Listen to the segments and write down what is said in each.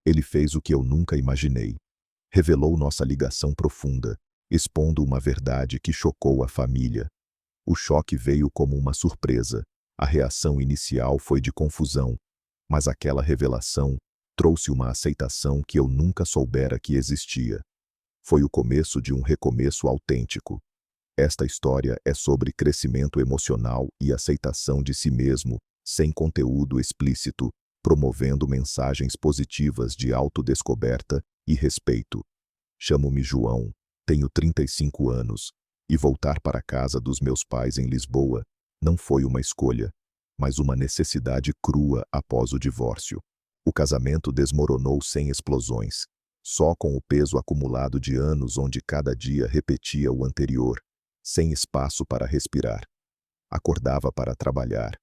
Ele fez o que eu nunca imaginei. Revelou nossa ligação profunda, expondo uma verdade que chocou a família. O choque veio como uma surpresa. A reação inicial foi de confusão, mas aquela revelação trouxe uma aceitação que eu nunca soubera que existia. Foi o começo de um recomeço autêntico. Esta história é sobre crescimento emocional e aceitação de si mesmo, sem conteúdo explícito, promovendo mensagens positivas de autodescoberta e respeito. Chamo-me João, tenho 35 anos, e voltar para a casa dos meus pais em Lisboa não foi uma escolha, mas uma necessidade crua após o divórcio. O casamento desmoronou sem explosões, só com o peso acumulado de anos onde cada dia repetia o anterior, sem espaço para respirar. Acordava para trabalhar,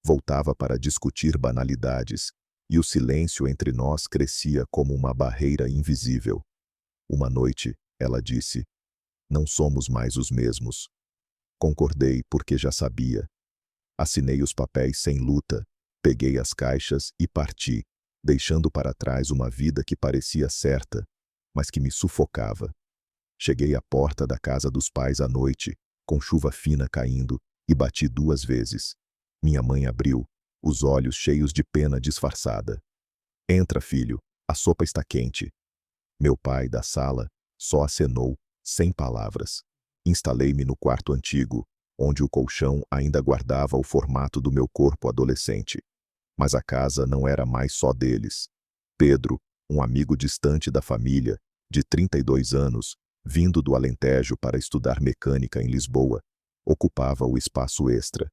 voltava para discutir banalidades, e o silêncio entre nós crescia como uma barreira invisível. Uma noite, ela disse: "Não somos mais os mesmos." Concordei porque já sabia. Assinei os papéis sem luta, peguei as caixas e parti, deixando para trás uma vida que parecia certa, mas que me sufocava. Cheguei à porta da casa dos pais à noite, com chuva fina caindo, e bati 2 vezes. Minha mãe abriu, os olhos cheios de pena disfarçada. "Entra, filho, a sopa está quente." Meu pai, da sala, só acenou, sem palavras. Instalei-me no quarto antigo, onde o colchão ainda guardava o formato do meu corpo adolescente. Mas a casa não era mais só deles. Pedro, um amigo distante da família, de 32 anos, vindo do Alentejo para estudar mecânica em Lisboa, ocupava o espaço extra.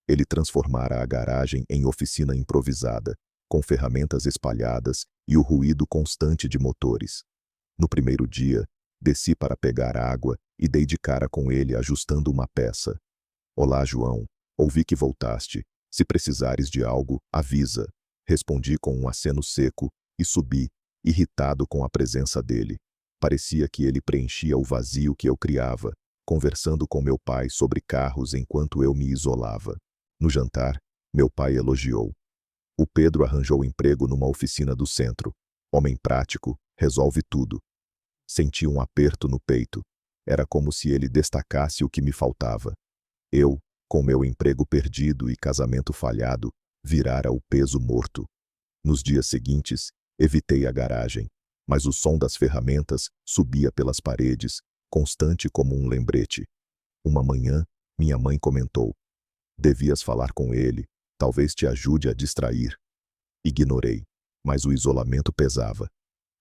Ele transformara a garagem em oficina improvisada, com ferramentas espalhadas e o ruído constante de motores. No primeiro dia, desci para pegar água e dei de cara com ele ajustando uma peça. "Olá, João. Ouvi que voltaste. Se precisares de algo, avisa." Respondi com um aceno seco e subi, irritado com a presença dele. Parecia que ele preenchia o vazio que eu criava, conversando com meu pai sobre carros enquanto eu me isolava. No jantar, meu pai elogiou: "O Pedro arranjou emprego numa oficina do centro. Homem prático, resolve tudo." Senti um aperto no peito. Era como se ele destacasse o que me faltava. Eu, com meu emprego perdido e casamento falhado, virara o peso morto. Nos dias seguintes, evitei a garagem, mas o som das ferramentas subia pelas paredes, constante como um lembrete. Uma manhã, minha mãe comentou: "Devias falar com ele, talvez te ajude a distrair." Ignorei, mas o isolamento pesava.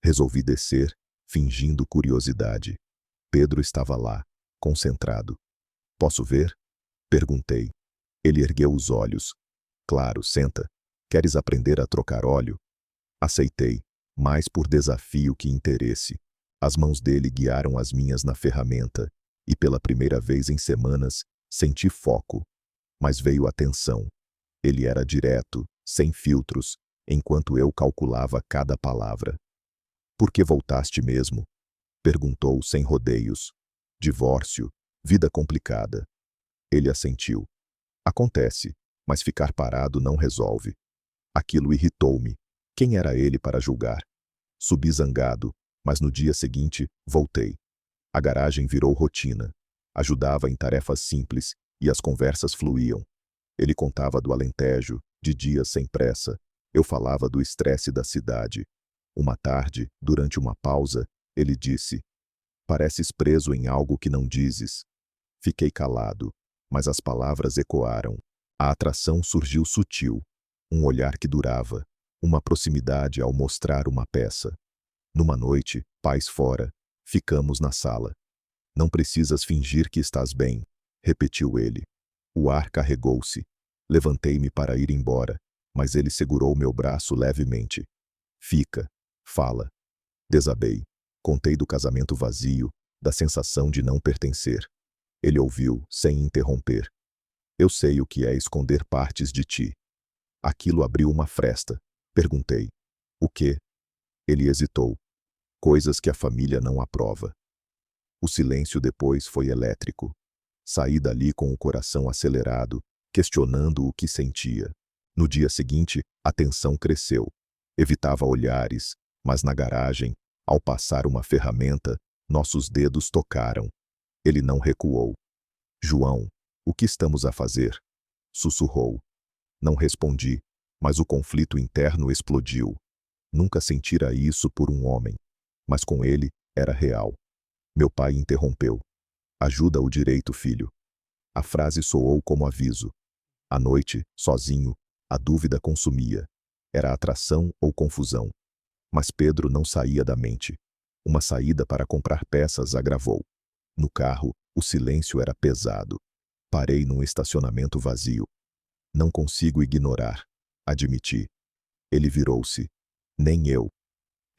Resolvi descer, fingindo curiosidade. Pedro estava lá, concentrado. "Posso ver?" Perguntei. Ele ergueu os olhos. "Claro, senta. Queres aprender a trocar óleo?" Aceitei, mais por desafio que interesse. As mãos dele guiaram as minhas na ferramenta, e pela primeira vez em semanas, senti foco. Mas veio a tensão. Ele era direto, sem filtros, enquanto eu calculava cada palavra. "Por que voltaste mesmo?" Perguntou sem rodeios. "Divórcio, vida complicada." Ele assentiu. "Acontece, mas ficar parado não resolve." Aquilo irritou-me. Quem era ele para julgar? Subi zangado, mas no dia seguinte, voltei. A garagem virou rotina. Ajudava em tarefas simples e as conversas fluíam. Ele contava do Alentejo, de dias sem pressa. Eu falava do estresse da cidade. Uma tarde, durante uma pausa, ele disse: "Pareces preso em algo que não dizes." Fiquei calado, mas as palavras ecoaram. A atração surgiu sutil, um olhar que durava, uma proximidade ao mostrar uma peça. Numa noite, pais fora, ficamos na sala. "Não precisas fingir que estás bem", repetiu ele. O ar carregou-se. Levantei-me para ir embora, mas ele segurou meu braço levemente. "Fica, fala." Desabei. Contei do casamento vazio, da sensação de não pertencer. Ele ouviu, sem interromper. "Eu sei o que é esconder partes de ti." Aquilo abriu uma fresta. Perguntei: "O quê?" Ele hesitou. "Coisas que a família não aprova." O silêncio depois foi elétrico. Saí dali com o coração acelerado, questionando o que sentia. No dia seguinte, a tensão cresceu. Evitava olhares, Mas na garagem, ao passar uma ferramenta, nossos dedos tocaram. Ele não recuou. João, o que estamos a fazer? Sussurrou. Não respondi, mas o conflito interno explodiu. Nunca sentira isso por um homem. Mas com ele, era real. Meu pai interrompeu. Ajuda o direito, filho. A frase soou como aviso. À noite, sozinho, a dúvida consumia. Era atração ou confusão? Mas Pedro não saía da mente. Uma saída para comprar peças agravou. No carro, o silêncio era pesado. Parei num estacionamento vazio. Não consigo ignorar, admiti. Ele virou-se. Nem eu.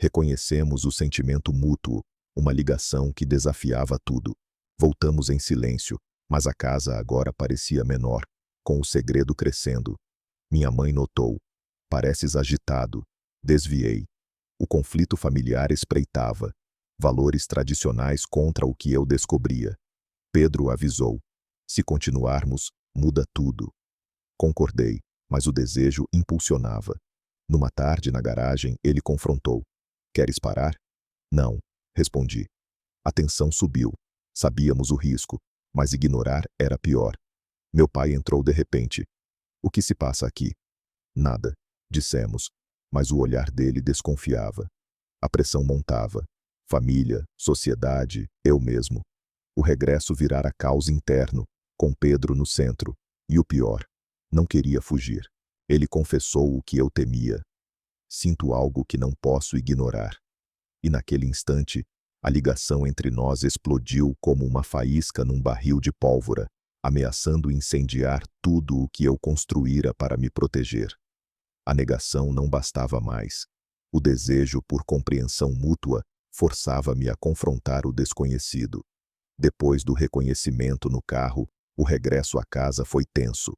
Reconhecemos o sentimento mútuo, uma ligação que desafiava tudo. Voltamos em silêncio, mas a casa agora parecia menor, com o segredo crescendo. Minha mãe notou. Pareces agitado. Desviei. O conflito familiar espreitava. Valores tradicionais contra o que eu descobria. Pedro avisou. Se continuarmos, muda tudo. Concordei, mas o desejo impulsionava. Numa tarde na garagem, ele confrontou. Queres parar? Não, respondi. A tensão subiu. Sabíamos o risco, mas ignorar era pior. Meu pai entrou de repente. O que se passa aqui? Nada, dissemos, mas o olhar dele desconfiava. A pressão montava. Família, sociedade, eu mesmo. O regresso virara caos interno, com Pedro no centro. E o pior, não queria fugir. Ele confessou o que eu temia. Sinto algo que não posso ignorar. E naquele instante, a ligação entre nós explodiu como uma faísca num barril de pólvora, ameaçando incendiar tudo o que eu construíra para me proteger. A negação não bastava mais. O desejo por compreensão mútua forçava-me a confrontar o desconhecido. Depois do reconhecimento no carro, o regresso à casa foi tenso.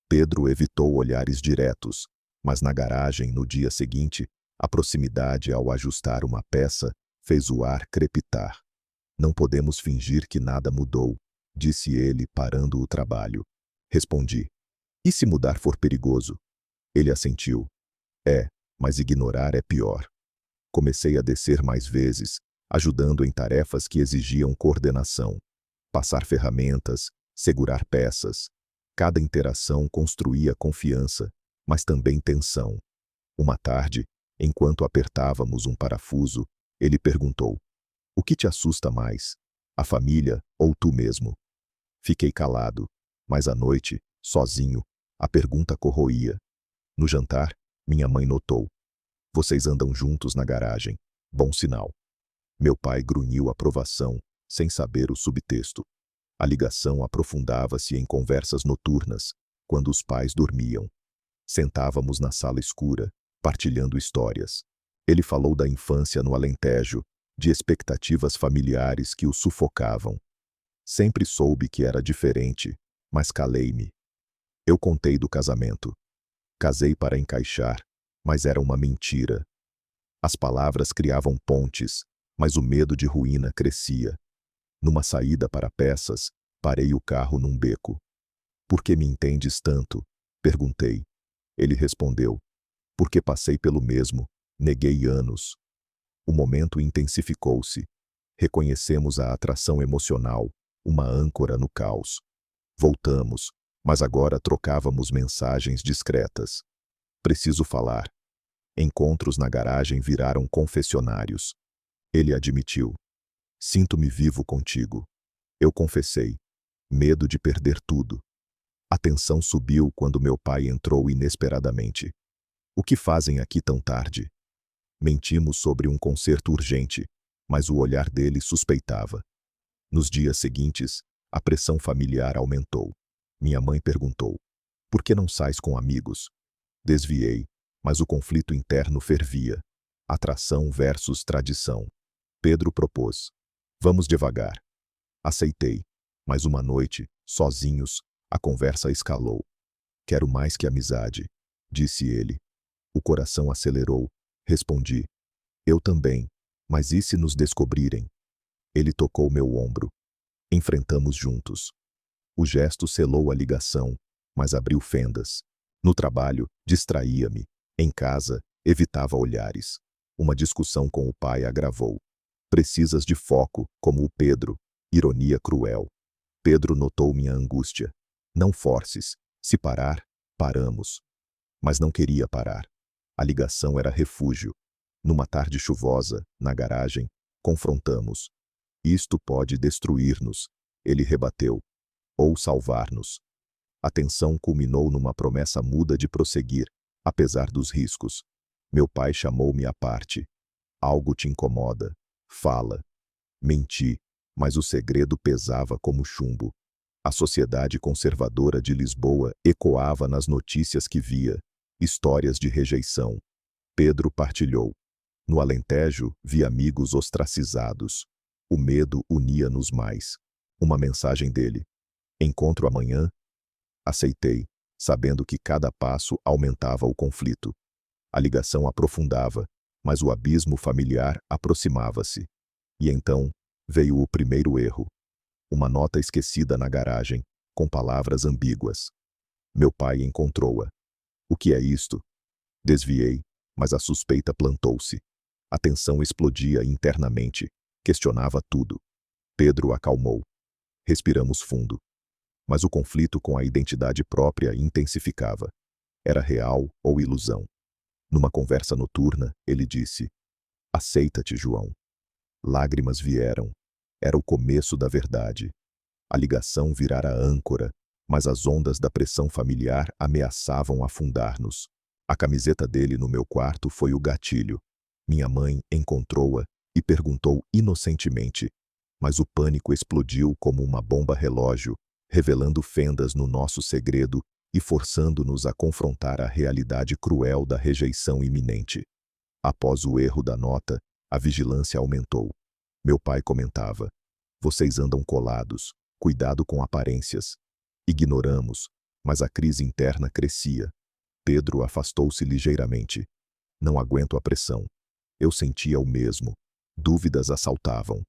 Pedro evitou olhares diretos, mas na garagem, no dia seguinte, a proximidade ao ajustar uma peça fez o ar crepitar. Não podemos fingir que nada mudou, disse ele, parando o trabalho. Respondi. E se mudar for perigoso? Ele assentiu. É, mas ignorar é pior. Comecei a descer mais vezes, ajudando em tarefas que exigiam coordenação. Passar ferramentas, segurar peças. Cada interação construía confiança, mas também tensão. Uma tarde, enquanto apertávamos um parafuso, ele perguntou: o que te assusta mais? A família ou tu mesmo? Fiquei calado, mas à noite, sozinho, a pergunta corroía. No jantar, minha mãe notou. Vocês andam juntos na garagem. Bom sinal. Meu pai grunhiu aprovação, sem saber o subtexto. A ligação aprofundava-se em conversas noturnas, quando os pais dormiam. Sentávamos na sala escura, partilhando histórias. Ele falou da infância no Alentejo, de expectativas familiares que o sufocavam. Sempre soube que era diferente, mas calei-me. Eu contei do casamento. Casei para encaixar, mas era uma mentira. As palavras criavam pontes, mas o medo de ruína crescia. Numa saída para peças, parei o carro num beco. Por que me entendes tanto? Perguntei. Ele respondeu. Porque passei pelo mesmo, neguei anos. O momento intensificou-se. Reconhecemos a atração emocional, uma âncora no caos. Voltamos, mas agora trocávamos mensagens discretas. Preciso falar. Encontros na garagem viraram confessionários. Ele admitiu. Sinto-me vivo contigo. Eu confessei. Medo de perder tudo. A tensão subiu quando meu pai entrou inesperadamente. O que fazem aqui tão tarde? Mentimos sobre um concerto urgente, mas o olhar dele suspeitava. Nos dias seguintes, a pressão familiar aumentou. Minha mãe perguntou: por que não sais com amigos? Desviei, mas o conflito interno fervia. Atração versus tradição. Pedro propôs: vamos devagar. Aceitei, mas uma noite, sozinhos, a conversa escalou. Quero mais que amizade, disse ele. O coração acelerou. Respondi. Eu também, mas e se nos descobrirem? Ele tocou meu ombro. Enfrentamos juntos. O gesto selou a ligação, mas abriu fendas. No trabalho, distraía-me. Em casa, evitava olhares. Uma discussão com o pai agravou. Precisas de foco, como o Pedro. Ironia cruel. Pedro notou minha angústia. Não forces. Se parar, paramos. Mas não queria parar. A ligação era refúgio. Numa tarde chuvosa, na garagem, confrontamos. Isto pode destruir-nos, ele rebateu. Ou salvar-nos. A tensão culminou numa promessa muda de prosseguir, apesar dos riscos. Meu pai chamou-me à parte. Algo te incomoda. Fala. Menti, mas o segredo pesava como chumbo. A sociedade conservadora de Lisboa ecoava nas notícias que via. Histórias de rejeição. Pedro partilhou. No Alentejo, vi amigos ostracizados. O medo unia-nos mais. Uma mensagem dele. Encontro amanhã? Aceitei, sabendo que cada passo aumentava o conflito. A ligação aprofundava, mas o abismo familiar aproximava-se. E então, veio o primeiro erro. Uma nota esquecida na garagem, com palavras ambíguas. Meu pai encontrou-a. O que é isto? Desviei, mas a suspeita plantou-se. A tensão explodia internamente. Questionava tudo. Pedro acalmou. Respiramos fundo. Mas o conflito com a identidade própria intensificava. Era real ou ilusão? Numa conversa noturna, ele disse: Aceita-te, João. Lágrimas vieram. Era o começo da verdade. A ligação virara âncora, mas as ondas da pressão familiar ameaçavam afundar-nos. A camiseta dele no meu quarto foi o gatilho. Minha mãe encontrou-a e perguntou inocentemente, mas o pânico explodiu como uma bomba relógio, revelando fendas no nosso segredo e forçando-nos a confrontar a realidade cruel da rejeição iminente. Após o erro da nota, a vigilância aumentou. Meu pai comentava: Vocês andam colados, cuidado com aparências. Ignoramos, mas a crise interna crescia. Pedro afastou-se ligeiramente. Não aguento a pressão. Eu sentia o mesmo. Dúvidas assaltavam.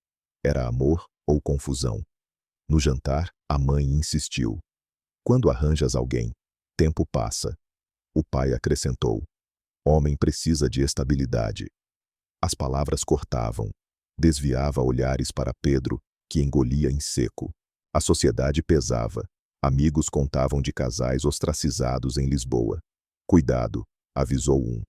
Era amor ou confusão? No jantar, a mãe insistiu. Quando arranjas alguém, tempo passa. O pai acrescentou. Homem precisa de estabilidade. As palavras cortavam. Desviava olhares para Pedro, que engolia em seco. A sociedade pesava. Amigos contavam de casais ostracizados em Lisboa. Cuidado, avisou um.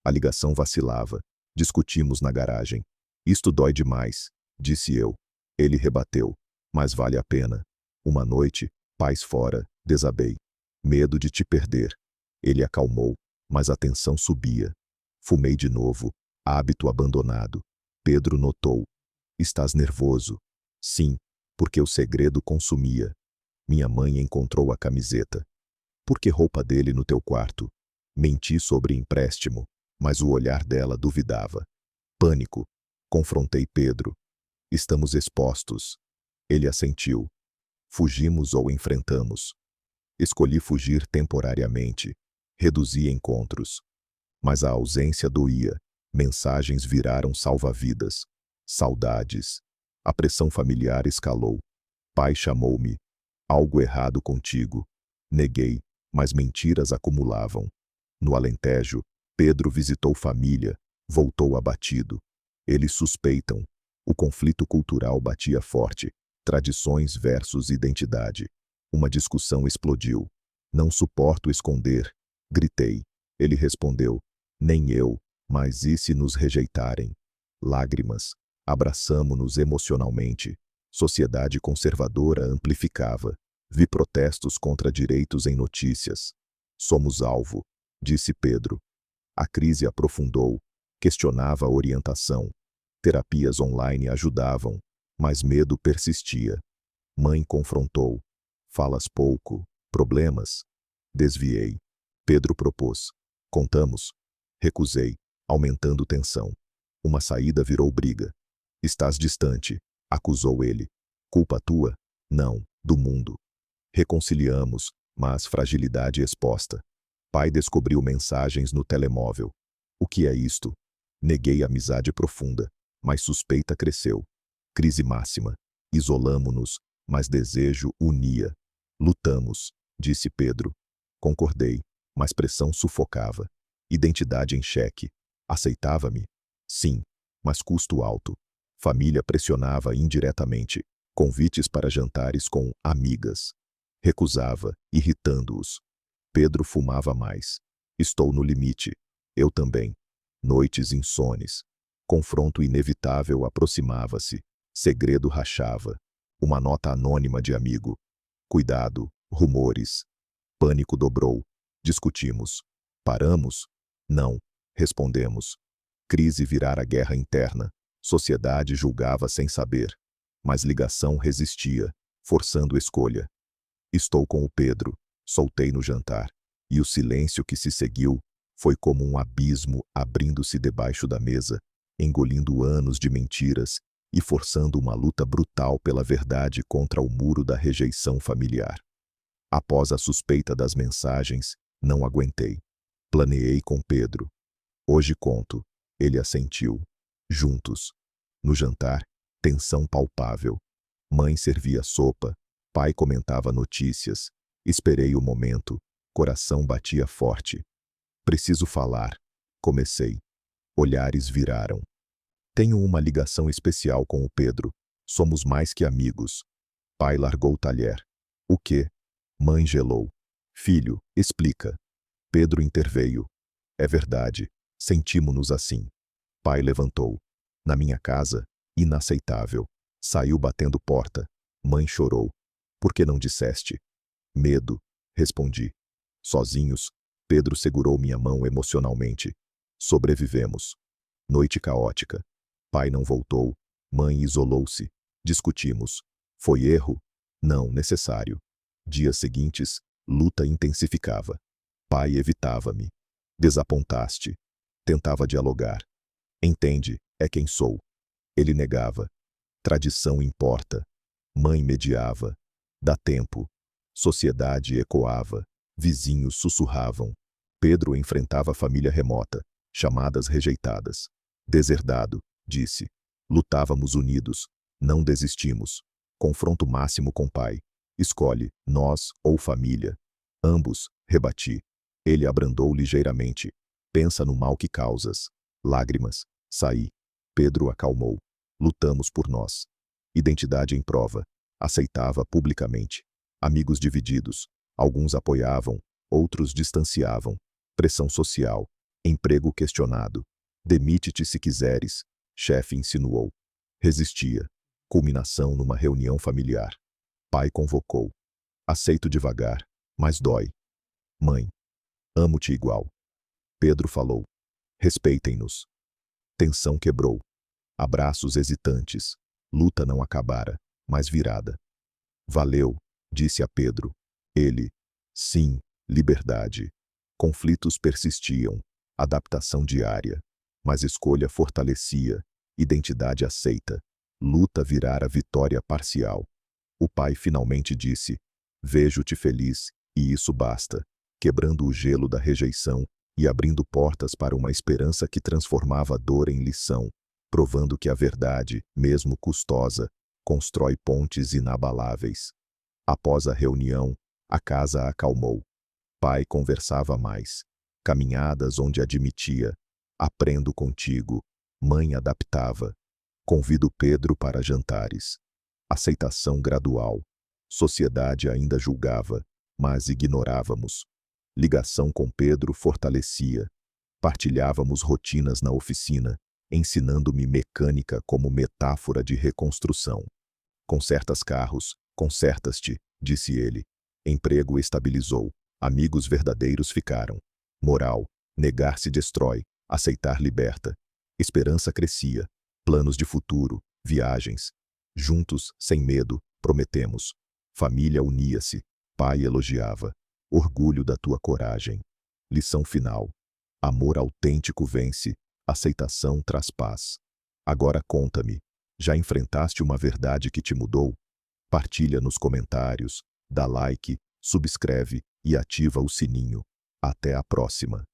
A ligação vacilava. Discutimos na garagem. Isto dói demais, disse eu. Ele rebateu. Mas vale a pena. Uma noite, paz fora, desabei. Medo de te perder. Ele acalmou, mas a tensão subia. Fumei de novo, hábito abandonado. Pedro notou. Estás nervoso? Sim, porque o segredo consumia. Minha mãe encontrou a camiseta. Por que roupa dele no teu quarto? Menti sobre empréstimo, mas o olhar dela duvidava. Pânico. Confrontei Pedro. Estamos expostos. Ele assentiu. Fugimos ou enfrentamos? Escolhi fugir temporariamente. Reduzi encontros. Mas a ausência doía. Mensagens viraram salva-vidas. Saudades. A pressão familiar escalou. Pai chamou-me. Algo errado contigo. Neguei, mas mentiras acumulavam. No Alentejo, Pedro visitou família, voltou abatido. Eles suspeitam. O conflito cultural batia forte. Tradições versus identidade. Uma discussão explodiu. Não suporto esconder. Gritei. Ele respondeu. Nem eu, mas e se nos rejeitarem? Lágrimas. Abraçamo-nos emocionalmente. Sociedade conservadora amplificava. Vi protestos contra direitos em notícias. Somos alvo, disse Pedro. A crise aprofundou. Questionava a orientação. Terapias online ajudavam, mas medo persistia. Mãe confrontou. Falas pouco. Problemas? Desviei. Pedro propôs. Contamos. Recusei, aumentando tensão. Uma saída virou briga. Estás distante, acusou ele. Culpa tua? Não, do mundo. Reconciliamos, mas fragilidade exposta. Pai descobriu mensagens no telemóvel. O que é isto? Neguei amizade profunda, mas suspeita cresceu. Crise máxima. Isolamo-nos, mas desejo unia. Lutamos, disse Pedro. Concordei, mas pressão sufocava. Identidade em xeque. Aceitava-me? Sim, mas custo alto. Família pressionava indiretamente. Convites para jantares com amigas. Recusava, irritando-os. Pedro fumava mais. Estou no limite. Eu também. Noites insones. Confronto inevitável aproximava-se. Segredo rachava. Uma nota anônima de amigo. Cuidado, rumores. Pânico dobrou. Discutimos. Paramos? Não. Respondemos. Crise virara guerra interna. Sociedade julgava sem saber. Mas ligação resistia, forçando escolha. Estou com o Pedro. Soltei no jantar. E o silêncio que se seguiu foi como um abismo abrindo-se debaixo da mesa, engolindo anos de mentiras e forçando uma luta brutal pela verdade contra o muro da rejeição familiar. Após a suspeita das mensagens, não aguentei. Planeei com Pedro. Hoje conto. Ele assentiu. Juntos. No jantar, tensão palpável. Mãe servia sopa, pai comentava notícias. Esperei o momento. Coração batia forte. Preciso falar. Comecei. Olhares viraram. Tenho uma ligação especial com o Pedro. Somos mais que amigos. Pai largou o talher. O quê? Mãe gelou. Filho, explica. Pedro interveio. É verdade. Sentimos-nos assim. Pai levantou. Na minha casa, inaceitável. Saiu batendo porta. Mãe chorou. Por que não disseste? Medo, respondi. Sozinhos, Pedro segurou minha mão emocionalmente. Sobrevivemos. Noite caótica. Pai não voltou. Mãe isolou-se. Discutimos. Foi erro? Não, necessário. Dias seguintes, luta intensificava. Pai evitava-me. Desapontaste. Tentava dialogar. Entende, é quem sou. Ele negava. Tradição importa. Mãe mediava. Dá tempo. Sociedade ecoava. Vizinhos sussurravam. Pedro enfrentava a família remota. Chamadas rejeitadas. Deserdado, disse. Lutávamos unidos. Não desistimos. Confronto máximo com pai. Escolhe, nós ou família. Ambos, rebati. Ele abrandou ligeiramente. Pensa no mal que causas. Lágrimas. Saí. Pedro acalmou. Lutamos por nós. Identidade em prova. Aceitava publicamente. Amigos divididos. Alguns apoiavam, outros distanciavam. Pressão social. Emprego questionado. Demite-te se quiseres. Chefe insinuou. Resistia. Culminação numa reunião familiar. Pai convocou. Aceito devagar, mas dói. Mãe. Amo-te igual. Pedro falou. Respeitem-nos. Tensão quebrou. Abraços hesitantes. Luta não acabara, mas virada. Valeu, disse a Pedro. Ele. Sim, liberdade. Conflitos persistiam. Adaptação diária. Mas escolha fortalecia. Identidade aceita. Luta virara vitória parcial. O pai finalmente disse: vejo-te feliz, e isso basta, quebrando o gelo da rejeição e abrindo portas para uma esperança que transformava a dor em lição, provando que a verdade, mesmo custosa, constrói pontes inabaláveis. Após a reunião, a casa acalmou. Pai conversava mais. Caminhadas onde admitia: aprendo contigo. Mãe adaptava. Convido Pedro para jantares. Aceitação gradual. Sociedade ainda julgava, mas ignorávamos. Ligação com Pedro fortalecia. Partilhávamos rotinas na oficina, ensinando-me mecânica como metáfora de reconstrução. Consertas carros, consertas-te, disse ele. Emprego estabilizou. Amigos verdadeiros ficaram. Moral, negar se destrói, aceitar liberta. Esperança crescia. Planos de futuro, viagens. Juntos, sem medo, prometemos. Família unia-se. Pai elogiava. Orgulho da tua coragem. Lição final. Amor autêntico vence. Aceitação traz paz. Agora conta-me. Já enfrentaste uma verdade que te mudou? Partilha nos comentários, dá like, subscreve e ativa o sininho. Até a próxima.